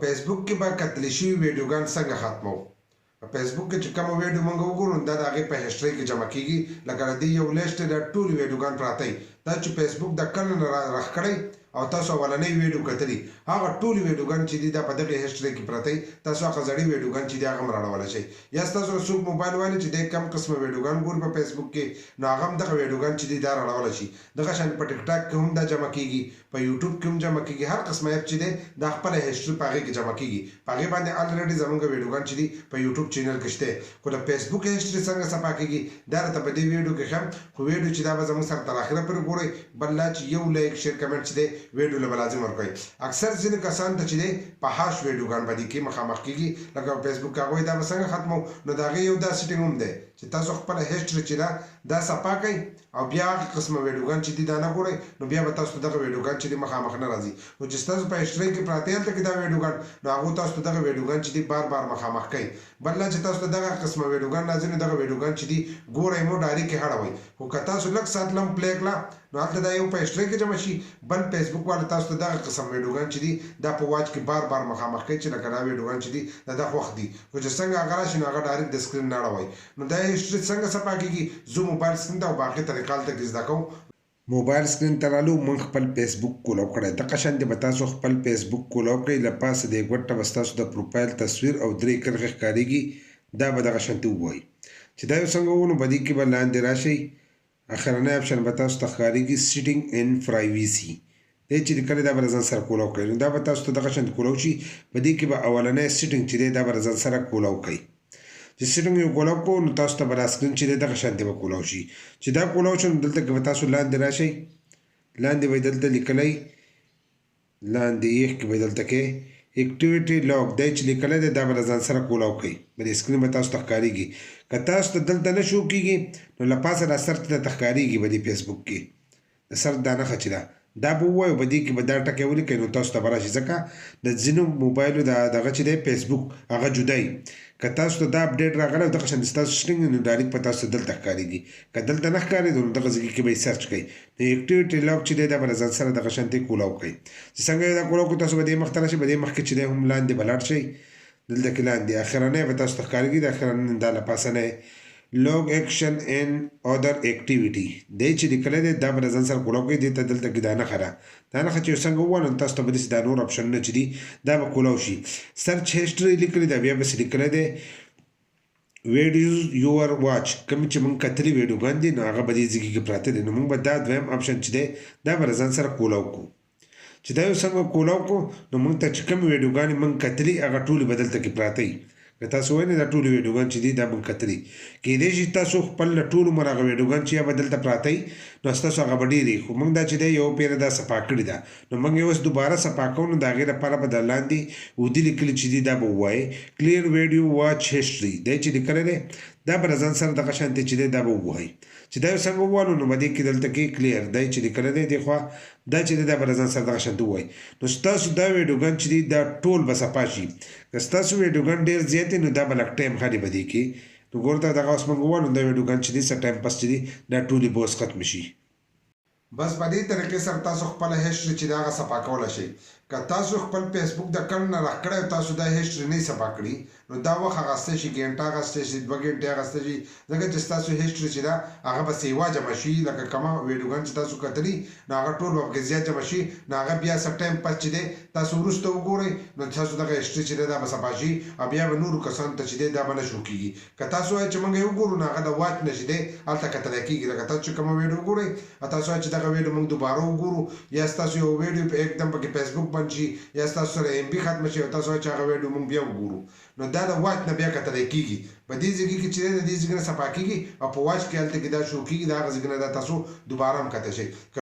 فیسبوک کې به کتل شوي ویډیوګان څنګه ختمو. په فیسبوک کې چې کوم ویډیو موږ وګورو دا د هغې په هسټرۍ کې جمع کیږي. لکه د دې یو لیست د ټولو ویډیوګان پراته وي. دا چې فیسبوک د کله نه راښکړی او تاسو اولنۍ ویډیو کتلی هغه ټول ویډیوګان چې دي دا په دغه هسټرۍ کې پراته وي. تاسو هغه زړې ویډیوګان چې دي هغه هم راوړلی شئ. یا ستاسو څوک موبایل والي چې دی کم قسمه ویډیوګان ګوري په فیسبوک کې نو هغه هم دغه ویډیوګان چې دي دا راوړلی شي. دغه شان په ټیک ټاک کې هم دا جمع کیږي، په یوټیوب کې هم جمع کیږي. هر قسمه اپ چې دی دا خپله هسټري په هغې کې جمع کیږي. په هغې باندې الریډي زموږ ویډیوګان چې دي په یوټیوب چینل کې شته. خو د فیسبوک هسټري څنګه صفا کیږي دا راته په دې ویډیو کې ښیم. خو ویډیو چې دا به زموږ سره تر اخره پورې ګورئ. بل لا چې یو لایک شیر کمنټ چې دی ویډیو له به لازم ورکوئ. اکثر ځینې کسان ته چې دی په هاش ویډیوګان باندې کې مخامخ کیږي. لکه فیسبوک هغوی دا به څنګه ختمو نو د هغې یو دا سیټینګ هم دی چې تاسو خپله هسټري چې دا صفا کوئ او بیا هغه قسمه ویډیوګان چې دي دا نه ګورئ نو بیا به تاسو ته دغه ویډیوګان چې دي مخامخ نه راځي. نو چې ستاسو په هسټرۍ کې پراته هلته کې دا ویډیوګان نو هغو تاسو ته دغه ویډیوګان چې دي بار بار مخامخ کوئ. بل لا چې تاسو ته دغه قسمه ویډیوګان راځي نو دغه ویډیوګان چې دي ګورئ مو ډایري کې هړوئ. خو که تاسو لږ ساعت لم پلی کړه نو هلته دا یو په هسټرۍ کې جمع شي. بل فیسبوک والا تاسو ته دغه قسم ویډیوګان چې دي دا په واچ کې بار بار مخامخ کوي چې لکه دا ویډیوګان چې دي دا خوښ دي. خو چې څنګه هغه راشي نو هغه ډایرکټ د سکرین نه اړوئ. نو دا هسټري څنګه صفا کیږي زه موبایل سکرین ته او باقي طریقه هلته کې زده کوم. موبایل سکرین ته رالو موږ خپل فیسبوک کولو کړی. دغه شانتې به تاسو خپل فیسبوک کولو کړئ. له پاسه د ګوټ ته به ستاسو د پروفایل تصویر او 3 کرښې ښکارېږي. دا به دغه شانتې ووایي چې دا یو څنګه وو نو په دې کې به لاندې راشئ. اخرنی اپشن به تاسو ته ښکارېږي سیټینګ ان پرایویسي. دی چې لیکلی دا به له ځان سره کولو کړئ. نو دا به تاسو ته دغه شانتې کولو شي. په دې کې به اولنی سیټینګ چې دی دا به له ځان سره کولو کوئ. چې سیټینګ یو کولو کوو نو تاسو ته به دا سکرین چې دی دغه شانتې به کولو شي. چې دا کولو شي نو دلته کې به تاسو لاندې راشئ. لاندې به دلته لیکلی لاندې یخ کې به دلته کې اکټیویټي لاک دی چې لیکلی دی دا به له ځان سره کولو کوئ. په دې سکرین به تاسو ته ښکارېږي. که تاسو ته دلته نه شو کېږي نو له پاسه دا سر ته ښکارېږي په دې فیسبوک کې د سر دا نښه چې ده دا به ووایو په دې کې به دا ټکی ولیکئ نو تاسو ته به راشي. ځکه د ځینو موبایلو دغه چې دی فیسبوک هغه جدا وي. که تاسو ته دا اپډیټ راغلی او دغه شانتې ستاسو سیټینګ نو ډایرکټ په تاسو ته دلته ښکارېږي. که دلته نه ښکارېدو نو دغه ځای کې به یې سرچ کوئ. نو اکټیویټي لاک چې دی دا به له ځان سره دغه شانتې کولو کوئ. چې څنګه یې دا کولو کوو تاسو به دې مخ ته راشئ. په دې مخ کې چې دی هم لاندې به لاړ شئ. دلته کې لاندې اخرنی به تاسو ته ښکارېږي. د اخرنی دا له پاسه نه log action and other activity دی چې لیکلی دی دا به له ځان سره کولو کوي. دې ته دلته کې دا نښه ده. دا نښه چې څنګه ووایو نو تاسو ته به داسې دا نور اپشنونه چې دي دا به کولو شي. سرچ هسټري لیکلی دی بیا بس لیکلی دی ویډیوز یور واچ. کوم چې موږ کتلي ویډیوګان دي نو هغه به دې ځای کې پراته دي. نو موږ به دا دویم اپشن چې دی دا به له ځان سره کولو کوو. چې دا یو څنګه کولو کوو نو موږ ته چې کوم ویډیوګانې موږ کتلي هغه ټولې به دلته کې پراته وي. که تاسو وایئ نه دا ټول ویډیوګان چې دي دا موږ کتلي. کیدای شي تاسو خپل له ټولو عمر هغه ویډیوګان چې یا به دلته پراته وي نو ستاسو هغه به ډېر وي. خو موږ دا چې دی یو پیره دا صفا کړې ده نو موږ یې اوس دوباره صفا کوو. نو د هغې لپاره به دا لاندې ودي لیکلي چې دي دا به ووایئ کلیر ویډیو واچ هسټري دی چې لیکلی دی دا به له ځان سره دغه شانتې چې دی دا به ووایئ. چې دا یو څنګه ووالو نو په دې کې دلته کې کلیر دی چې لیکلی دی دې خوا دا چې دی دا به له ځان سره دغه شانتې ووایئ. نو ستاسو دا ویډیوګان چې دي دا ټول به صفا شي. که ستاسو ویډیوګان ډېر زیات دي نو دا به لږ ټایم خالي به دې کې نو ګورته دغه اوس موږ ووالو دا ویډیوګان چې دي څه ټایم پس چې دي دا ټولې به اوس ختم شي. بس په دې طریقې سره تاسو خپله هسټري چې د هغه صفا کولی شئ. که تاسو خپل فیسبوک د کڼ نه راښکړی او تاسو دا هسټري نه صفا کړي نو دا وخت اخیستی شي ګنټه اخیستی شي 2 ګنټې اخیستی شي. ځکه چې ستاسو هسټري چې ده هغه به سیوا جمع شي. لکه کومه ویډیوګان چې تاسو کتلي نو هغه ټول به پکې زیات جمع شي. نو هغه بیا څه ټایم پس چې دی تاسو وروسته وګورئ نو تاسو دغه هسټري چې دی دا به صفا شي او بیا به نورو کسانو ته چې دی دا به نه شو کېږي. که تاسو وایئ چې موږ یې وګورو نو هغه د واچ نه چې دی هلته کتلی کېږي. لکه تاسو چې کومه ویډیو وګورئ او تاسو وایئ چې دغه ویډیو موږ دوباره وګورو یا ستاسو یو ویډیو په एकदम پکې فیسبوک بند شي یا ستاسو سره MB ختمه شي او تاسو وایئ چې هغه ویډیو موږ بیا وګورو نو دا د واچ نه بیا کتلی کېږي. په دې ځای کې چې دی د دې ځای نه صفا کېږي او په واچ کې هلته کې دا شو کېږي د هغه ځای نه دا تاسو دوباره هم کتی شئ.